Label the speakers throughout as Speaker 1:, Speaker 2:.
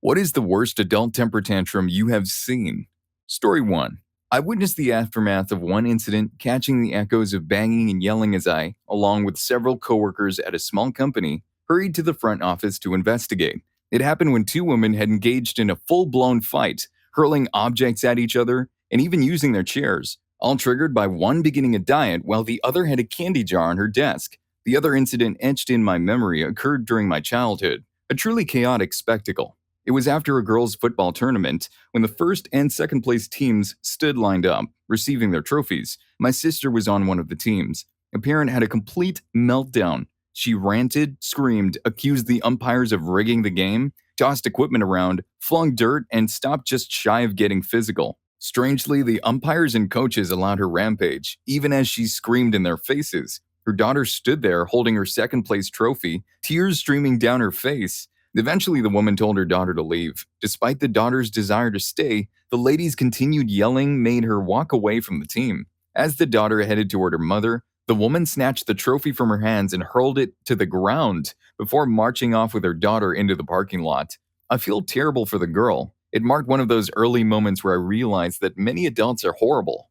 Speaker 1: What is the worst adult temper tantrum you have seen? Story 1. I witnessed the aftermath of one incident, catching the echoes of banging and yelling as I, along with several coworkers at a small company, hurried to the front office to investigate. It happened when two women had engaged in a full-blown fight, hurling objects at each other and even using their chairs, all triggered by one beginning a diet while the other had a candy jar on her desk. The other incident etched in my memory occurred during my childhood, a truly chaotic spectacle. It was after a girls' football tournament when the first and second place teams stood lined up, receiving their trophies. My sister was on one of the teams. A parent had a complete meltdown. She ranted, screamed, accused the umpires of rigging the game, tossed equipment around, flung dirt, and stopped just shy of getting physical. Strangely, the umpires and coaches allowed her rampage, even as she screamed in their faces. Her daughter stood there holding her second place trophy, tears streaming down her face. Eventually, the woman told her daughter to leave. Despite the daughter's desire to stay, the ladies' continued yelling made her walk away from the team. As the daughter headed toward her mother, the woman snatched the trophy from her hands and hurled it to the ground before marching off with her daughter into the parking lot. I feel terrible for the girl. It marked one of those early moments where I realized that many adults are horrible.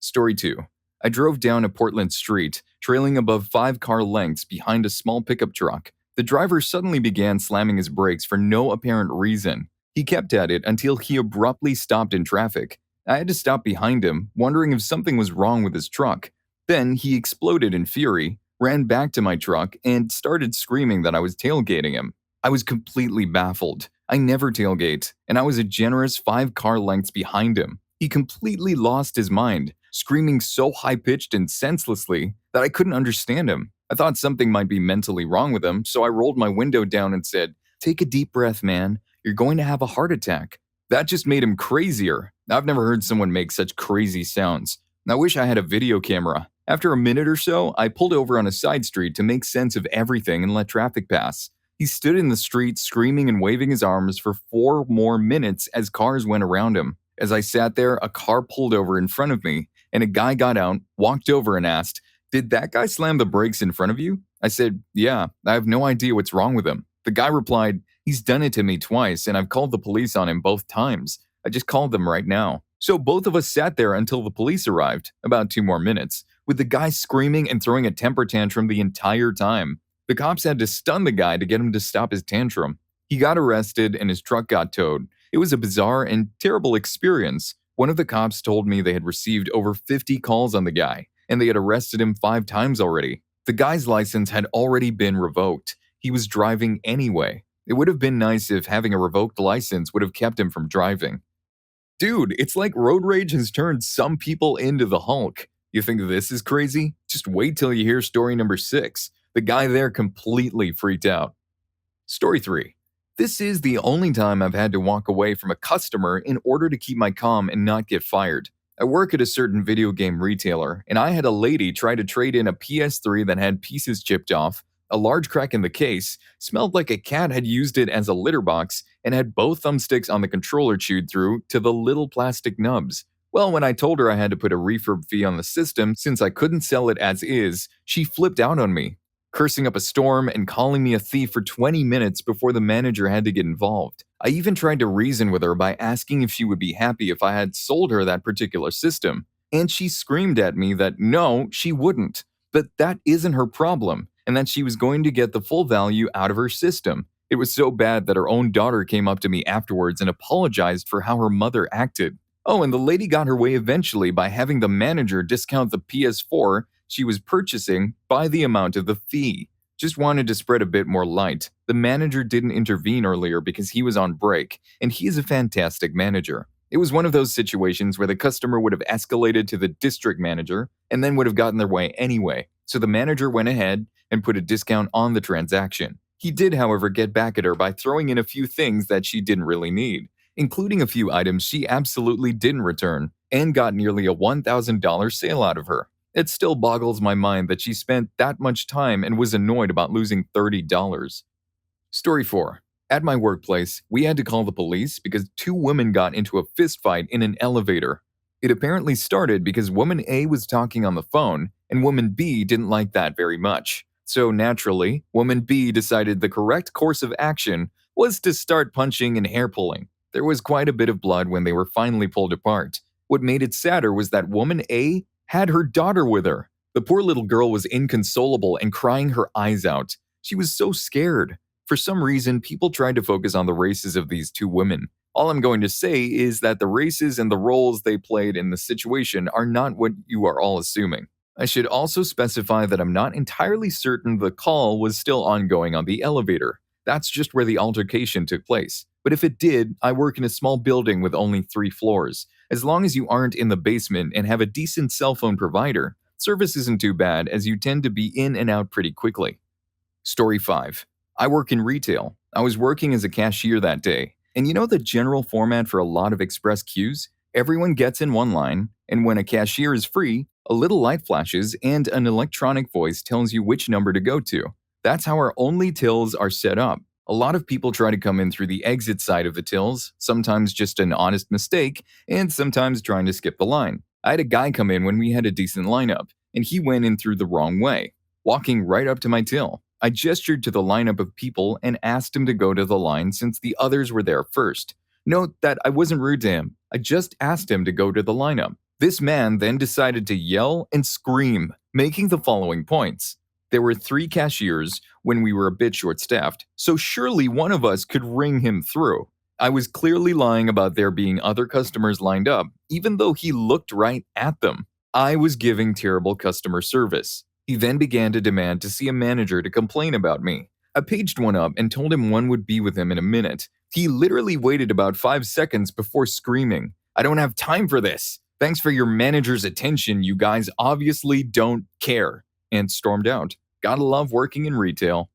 Speaker 1: Story 2. I drove down a Portland street, trailing above 5 car lengths behind a small pickup truck. The driver suddenly began slamming his brakes for no apparent reason. He kept at it until he abruptly stopped in traffic. I had to stop behind him, wondering if something was wrong with his truck. Then he exploded in fury, ran back to my truck, and started screaming that I was tailgating him. I was completely baffled. I never tailgate, and I was a generous 5 car lengths behind him. He completely lost his mind, screaming so high-pitched and senselessly that I couldn't understand him. I thought something might be mentally wrong with him, so I rolled my window down and said, "Take a deep breath, man. You're going to have a heart attack." That just made him crazier. I've never heard someone make such crazy sounds. I wish I had a video camera. After a minute or so, I pulled over on a side street to make sense of everything and let traffic pass. He stood in the street screaming and waving his arms for 4 more minutes as cars went around him. As I sat there, a car pulled over in front of me, and a guy got out, walked over and asked, "Did that guy slam the brakes in front of you?" I said, "Yeah, I have no idea what's wrong with him." The guy replied, "He's done it to me twice, and I've called the police on him both times. I just called them right now." So both of us sat there until the police arrived, about 2 more minutes, with the guy screaming and throwing a temper tantrum the entire time. The cops had to stun the guy to get him to stop his tantrum. He got arrested and his truck got towed. It was a bizarre and terrible experience. One of the cops told me they had received over 50 calls on the guy, and they had arrested him 5 times already. The guy's license had already been revoked. He was driving anyway. It would have been nice if having a revoked license would have kept him from driving. Dude, it's like road rage has turned some people into the Hulk. You think this is crazy? Just wait till you hear story number 6. The guy there completely freaked out. Story 3. This is the only time I've had to walk away from a customer in order to keep my calm and not get fired. I work at a certain video game retailer, and I had a lady try to trade in a PS3 that had pieces chipped off, a large crack in the case, smelled like a cat had used it as a litter box, and had both thumbsticks on the controller chewed through to the little plastic nubs. Well, when I told her I had to put a refurb fee on the system since I couldn't sell it as is, she flipped out on me, cursing up a storm and calling me a thief for 20 minutes before the manager had to get involved. I even tried to reason with her by asking if she would be happy if I had sold her that particular system, and she screamed at me that no, she wouldn't, but that isn't her problem, and that she was going to get the full value out of her system. It was so bad that her own daughter came up to me afterwards and apologized for how her mother acted. Oh, and the lady got her way eventually by having the manager discount the PS4 she was purchasing by the amount of the fee. Just wanted to spread a bit more light. The manager didn't intervene earlier because he was on break, and he is a fantastic manager. It was one of those situations where the customer would have escalated to the district manager and then would have gotten their way anyway. So the manager went ahead and put a discount on the transaction. He did, however, get back at her by throwing in a few things that she didn't really need, including a few items she absolutely didn't return, and got nearly a $1,000 sale out of her. It still boggles my mind that she spent that much time and was annoyed about losing $30. Story 4. At my workplace, we had to call the police because 2 women got into a fistfight in an elevator. It apparently started because woman A was talking on the phone, and woman B didn't like that very much. So naturally, woman B decided the correct course of action was to start punching and hair pulling. There was quite a bit of blood when they were finally pulled apart. What made it sadder was that woman A had her daughter with her. The poor little girl was inconsolable and crying her eyes out. She was so scared. For some reason, people tried to focus on the races of these two women. All I'm going to say is that the races and the roles they played in the situation are not what you are all assuming. I should also specify that I'm not entirely certain the call was still ongoing on the elevator. That's just where the altercation took place. But if it did, I work in a small building with only 3 floors. As long as you aren't in the basement and have a decent cell phone provider, service isn't too bad as you tend to be in and out pretty quickly. Story 5. I work in retail. I was working as a cashier that day. And you know the general format for a lot of express queues? Everyone gets in one line, and when a cashier is free, a little light flashes and an electronic voice tells you which number to go to. That's how our only tills are set up. A lot of people try to come in through the exit side of the tills, sometimes just an honest mistake, and sometimes trying to skip the line. I had a guy come in when we had a decent lineup, and he went in through the wrong way, walking right up to my till. I gestured to the lineup of people and asked him to go to the line since the others were there first. Note that I wasn't rude to him, I just asked him to go to the lineup. This man then decided to yell and scream, making the following points. There were 3 cashiers when we were a bit short-staffed, so surely one of us could ring him through. I was clearly lying about there being other customers lined up, even though he looked right at them. I was giving terrible customer service. He then began to demand to see a manager to complain about me. I paged one up and told him one would be with him in a minute. He literally waited about 5 seconds before screaming, "I don't have time for this. Thanks for your manager's attention, you guys obviously don't care," and stormed out. Gotta love working in retail.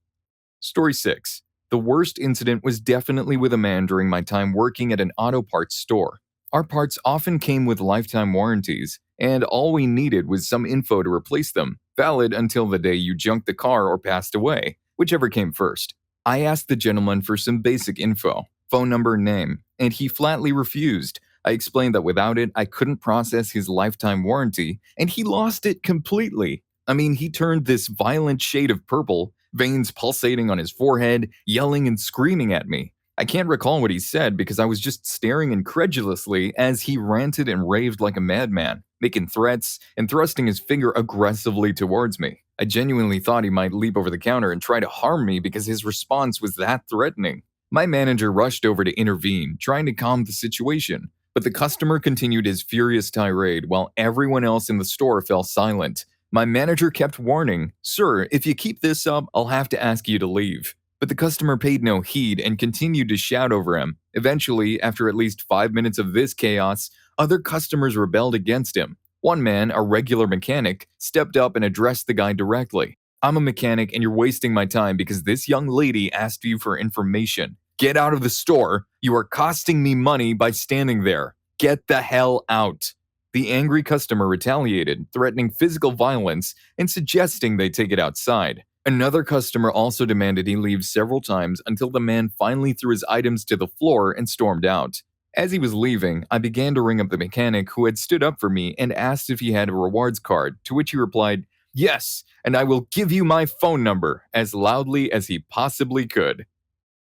Speaker 1: Story 6. The worst incident was definitely with a man during my time working at an auto parts store. Our parts often came with lifetime warranties, and all we needed was some info to replace them, valid until the day you junked the car or passed away, whichever came first. I asked the gentleman for some basic info, phone number, name, and he flatly refused. I explained that without it, I couldn't process his lifetime warranty, and he lost it completely. I mean, he turned this violent shade of purple, veins pulsating on his forehead, yelling and screaming at me. I can't recall what he said because I was just staring incredulously as he ranted and raved like a madman, making threats and thrusting his finger aggressively towards me. I genuinely thought he might leap over the counter and try to harm me because his response was that threatening. My manager rushed over to intervene, trying to calm the situation, but the customer continued his furious tirade while everyone else in the store fell silent. My manager kept warning, "Sir, if you keep this up, I'll have to ask you to leave." But the customer paid no heed and continued to shout over him. Eventually, after at least 5 minutes of this chaos, other customers rebelled against him. One man, a regular mechanic, stepped up and addressed the guy directly. "I'm a mechanic and you're wasting my time because this young lady asked you for information. Get out of the store. You are costing me money by standing there. Get the hell out." The angry customer retaliated, threatening physical violence and suggesting they take it outside. Another customer also demanded he leave several times until the man finally threw his items to the floor and stormed out. As he was leaving, I began to ring up the mechanic who had stood up for me and asked if he had a rewards card, to which he replied, "Yes, and I will give you my phone number," as loudly as he possibly could.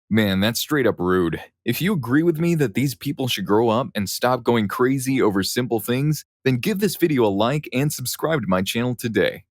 Speaker 1: Man, that's straight up rude. If you agree with me that these people should grow up and stop going crazy over simple things, then give this video a like and subscribe to my channel today.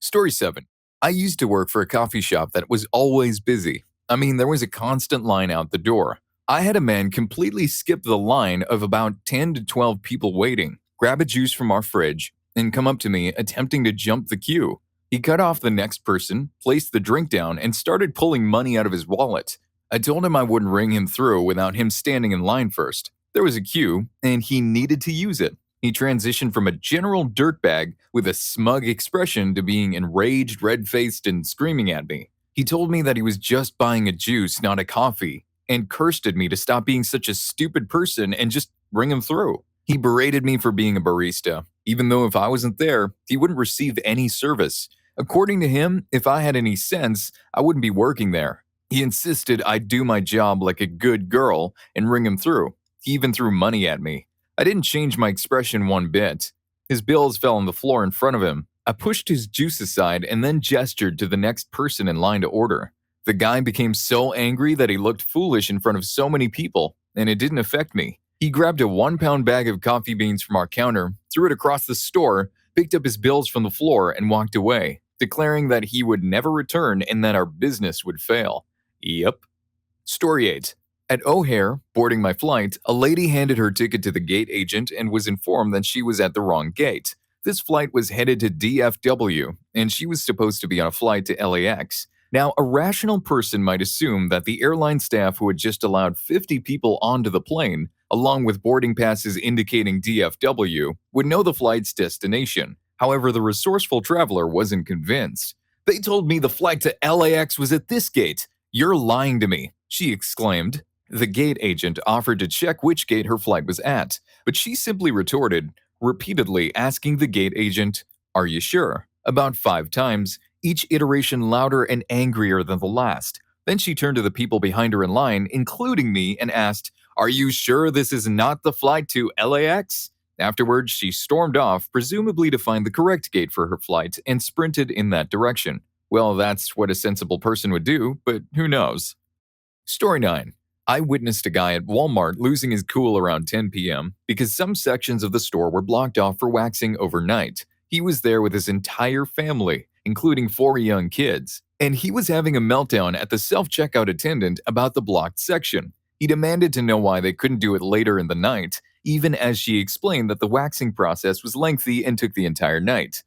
Speaker 1: Story 7. I used to work for a coffee shop that was always busy. I mean, there was a constant line out the door. I had a man completely skip the line of about 10 to 12 people waiting, grab a juice from our fridge, and come up to me attempting to jump the queue. He cut off the next person, placed the drink down, and started pulling money out of his wallet. I told him I wouldn't ring him through without him standing in line first. There was a queue, and he needed to use it. He transitioned from a general dirtbag with a smug expression to being enraged, red-faced, and screaming at me. He told me that he was just buying a juice, not a coffee, and cursed at me to stop being such a stupid person and just ring him through. He berated me for being a barista, even though if I wasn't there, he wouldn't receive any service. According to him, if I had any sense, I wouldn't be working there. He insisted I do my job like a good girl and ring him through. He even threw money at me. I didn't change my expression one bit. His bills fell on the floor in front of him. I pushed his juice aside and then gestured to the next person in line to order. The guy became so angry that he looked foolish in front of so many people, and it didn't affect me. He grabbed a 1 pound bag of coffee beans from our counter, threw it across the store, picked up his bills from the floor, and walked away, declaring that he would never return and that our business would fail. Yep. Story 8. At O'Hare, boarding my flight, a lady handed her ticket to the gate agent and was informed that she was at the wrong gate. This flight was headed to DFW, and she was supposed to be on a flight to LAX. Now, a rational person might assume that the airline staff who had just allowed 50 people onto the plane, along with boarding passes indicating DFW, would know the flight's destination. However, the resourceful traveler wasn't convinced. "They told me the flight to LAX was at this gate. You're lying to me," she exclaimed. The gate agent offered to check which gate her flight was at, but she simply retorted, repeatedly asking the gate agent, "Are you sure?" about 5 times, each iteration louder and angrier than the last. Then she turned to the people behind her in line, including me, and asked, "Are you sure this is not the flight to LAX?" Afterwards, she stormed off, presumably to find the correct gate for her flight, and sprinted in that direction. Well, that's what a sensible person would do, but who knows? Story 9. I witnessed a guy at Walmart losing his cool around 10 p.m. because some sections of the store were blocked off for waxing overnight. He was there with his entire family, including 4 young kids, and he was having a meltdown at the self-checkout attendant about the blocked section. He demanded to know why they couldn't do it later in the night, even as she explained that the waxing process was lengthy and took the entire night.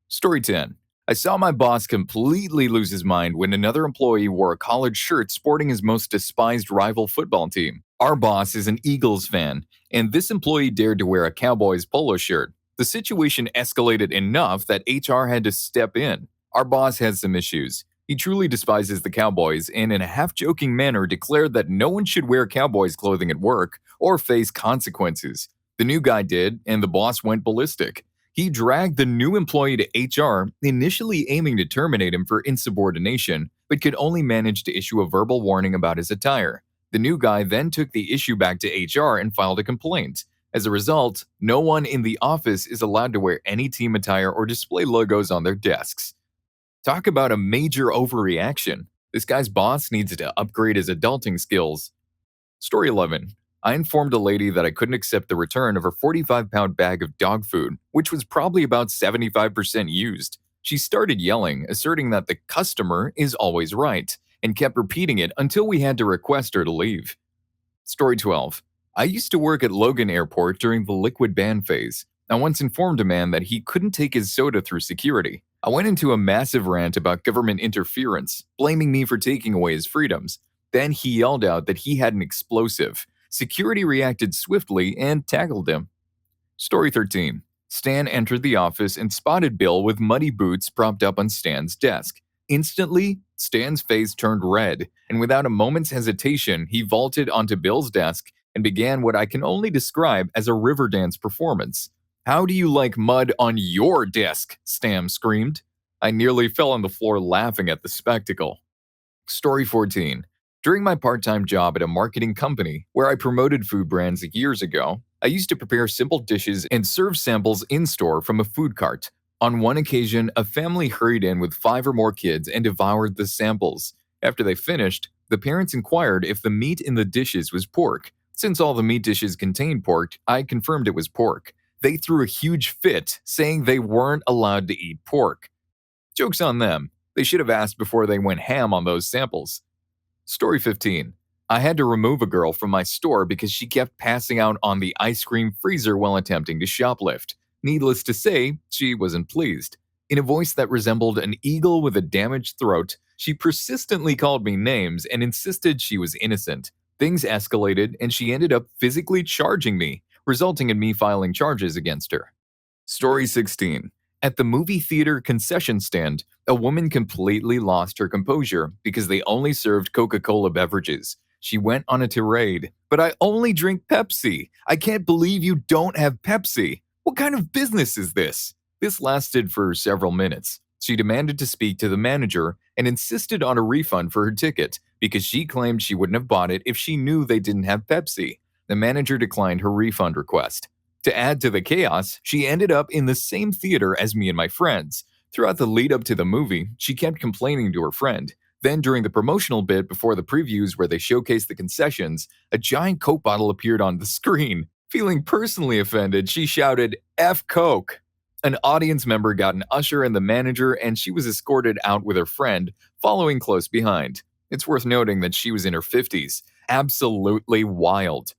Speaker 1: Story 10. I saw my boss completely lose his mind when another employee wore a collared shirt sporting his most despised rival football team. Our boss is an Eagles fan, and this employee dared to wear a Cowboys polo shirt. The situation escalated enough that HR had to step in. Our boss has some issues. He truly despises the Cowboys and in a half-joking manner declared that no one should wear Cowboys clothing at work or face consequences. The new guy did, and the boss went ballistic. He dragged the new employee to HR, initially aiming to terminate him for insubordination, but could only manage to issue a verbal warning about his attire. The new guy then took the issue back to HR and filed a complaint. As a result, no one in the office is allowed to wear any team attire or display logos on their desks. Talk about a major overreaction. This guy's boss needs to upgrade his adulting skills. Story 11. I informed a lady that I couldn't accept the return of her 45-pound bag of dog food, which was probably about 75% used. She started yelling, asserting that the customer is always right, and kept repeating it until we had to request her to leave. Story 12. I used to work at Logan Airport during the liquid ban phase. I once informed a man that he couldn't take his soda through security. I went into a massive rant about government interference, blaming me for taking away his freedoms. Then he yelled out that he had an explosive. Security reacted swiftly and tackled him. Story 13. Stan entered the office and spotted Bill with muddy boots propped up on Stan's desk. Instantly, Stan's face turned red, and without a moment's hesitation, he vaulted onto Bill's desk and began what I can only describe as a river dance performance. "How do you like mud on your desk?" Stan screamed. I nearly fell on the floor laughing at the spectacle. Story 14. During my part-time job at a marketing company where I promoted food brands years ago, I used to prepare simple dishes and serve samples in-store from a food cart. On one occasion, a family hurried in with 5 or more kids and devoured the samples. After they finished, the parents inquired if the meat in the dishes was pork. Since all the meat dishes contained pork, I confirmed it was pork. They threw a huge fit, saying they weren't allowed to eat pork. Joke's on them. They should have asked before they went ham on those samples. Story 15. I had to remove a girl from my store because she kept passing out on the ice cream freezer while attempting to shoplift. Needless to say, she wasn't pleased. In a voice that resembled an eagle with a damaged throat, she persistently called me names and insisted she was innocent. Things escalated and she ended up physically charging me, resulting in me filing charges against her. Story 16. At the movie theater concession stand, a woman completely lost her composure because they only served Coca-Cola beverages. She went on a tirade, "But I only drink Pepsi. I can't believe you don't have Pepsi. What kind of business is this?" This lasted for several minutes. She demanded to speak to the manager and insisted on a refund for her ticket because she claimed she wouldn't have bought it if she knew they didn't have Pepsi. The manager declined her refund request. To add to the chaos, she ended up in the same theater as me and my friends. Throughout the lead up to the movie, she kept complaining to her friend. Then, during the promotional bit before the previews where they showcased the concessions, a giant Coke bottle appeared on the screen. Feeling personally offended, she shouted, F Coke. An audience member got an usher and the manager, and she was escorted out with her friend, following close behind. It's worth noting that she was in her 50s. Absolutely wild.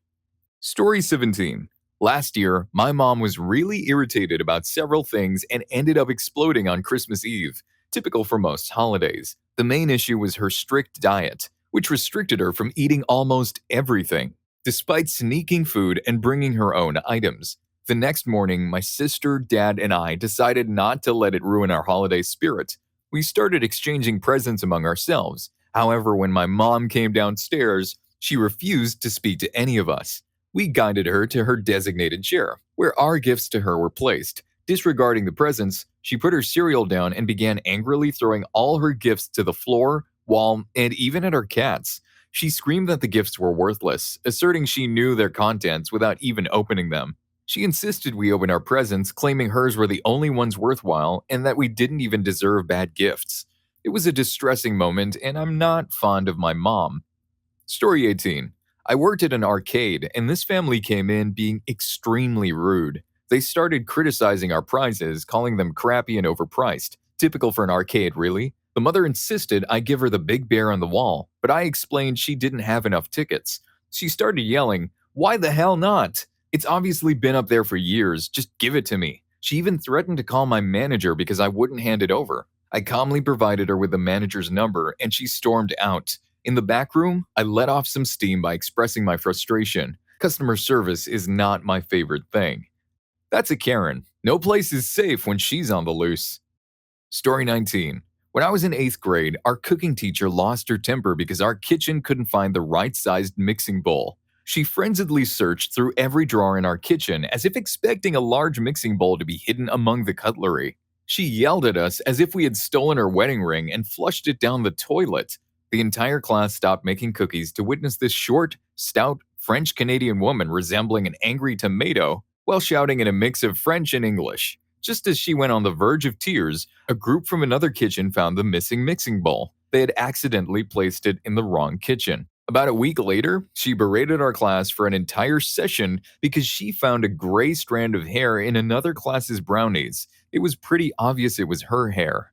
Speaker 1: Story 17. Last year, my mom was really irritated about several things and ended up exploding on Christmas Eve, typical for most holidays. The main issue was her strict diet, which restricted her from eating almost everything, despite sneaking food and bringing her own items. The next morning, my sister, dad, and I decided not to let it ruin our holiday spirit. We started exchanging presents among ourselves. However, when my mom came downstairs, she refused to speak to any of us. We guided her to her designated chair, where our gifts to her were placed. Disregarding the presents, she put her cereal down and began angrily throwing all her gifts to the floor, wall, and even at our cats. She screamed that the gifts were worthless, asserting she knew their contents without even opening them. She insisted we open our presents, claiming hers were the only ones worthwhile and that we didn't even deserve bad gifts. It was a distressing moment, and I'm not fond of my mom. Story 18. I worked at an arcade, and this family came in being extremely rude. They started criticizing our prizes, calling them crappy and overpriced. Typical for an arcade, really. The mother insisted I give her the big bear on the wall, but I explained she didn't have enough tickets. She started yelling, "Why the hell not? It's obviously been up there for years, just give it to me." She even threatened to call my manager because I wouldn't hand it over. I calmly provided her with the manager's number, and she stormed out. In the back room, I let off some steam by expressing my frustration. Customer service is not my favorite thing. That's a Karen. No place is safe when she's on the loose. Story 19. When I was in 8th grade, our cooking teacher lost her temper because our kitchen couldn't find the right-sized mixing bowl. She frenziedly searched through every drawer in our kitchen as if expecting a large mixing bowl to be hidden among the cutlery. She yelled at us as if we had stolen her wedding ring and flushed it down the toilet. The entire class stopped making cookies to witness this short, stout, French-Canadian woman resembling an angry tomato while shouting in a mix of French and English. Just as she went on the verge of tears, a group from another kitchen found the missing mixing bowl. They had accidentally placed it in the wrong kitchen. About a week later, she berated our class for an entire session because she found a gray strand of hair in another class's brownies. It was pretty obvious it was her hair.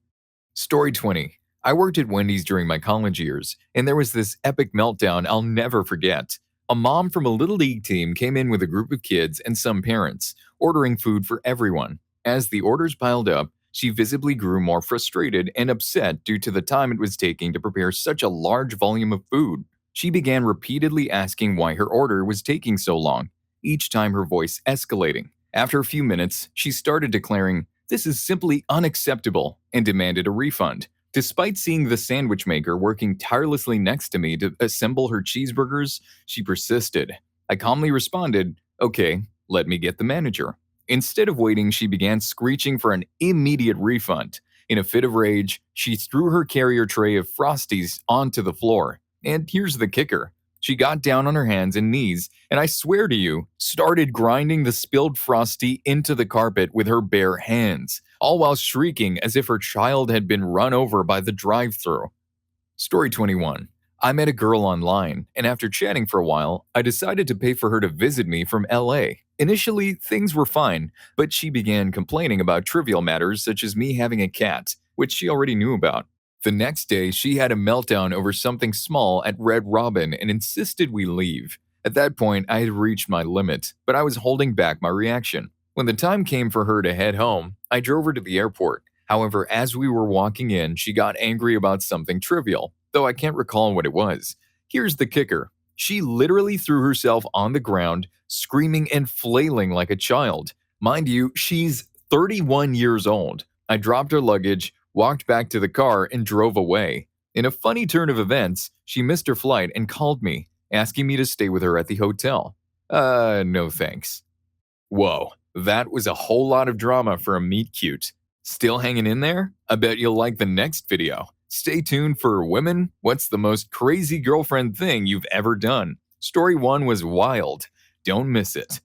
Speaker 1: Story 20. I worked at Wendy's during my college years, and there was this epic meltdown I'll never forget. A mom from a Little League team came in with a group of kids and some parents, ordering food for everyone. As the orders piled up, she visibly grew more frustrated and upset due to the time it was taking to prepare such a large volume of food. She began repeatedly asking why her order was taking so long, each time her voice escalating. After a few minutes, she started declaring, "This is simply unacceptable," and demanded a refund. Despite seeing the sandwich maker working tirelessly next to me to assemble her cheeseburgers, she persisted. I calmly responded, "Okay, let me get the manager." Instead of waiting, she began screeching for an immediate refund. In a fit of rage, she threw her carrier tray of Frosties onto the floor. And here's the kicker. She got down on her hands and knees, and I swear to you, started grinding the spilled Frosty into the carpet with her bare hands, all while shrieking as if her child had been run over by the drive-thru. Story 21. I met a girl online, and after chatting for a while, I decided to pay for her to visit me from LA. Initially, things were fine, but she began complaining about trivial matters such as me having a cat, which she already knew about. The next day, she had a meltdown over something small at Red Robin and insisted we leave. At that point, I had reached my limit, but I was holding back my reaction. When the time came for her to head home, I drove her to the airport. However, as we were walking in, she got angry about something trivial, though I can't recall what it was. Here's the kicker. She literally threw herself on the ground, screaming and flailing like a child. Mind you, she's 31 years old. I dropped her luggage, walked back to the car, and drove away. In a funny turn of events, she missed her flight and called me, asking me to stay with her at the hotel. No thanks. Whoa, that was a whole lot of drama for a meet cute. Still hanging in there? I bet you'll like the next video. Stay tuned for Women, What's the Most Crazy Girlfriend Thing You've Ever Done? Story 1 was wild. Don't miss it.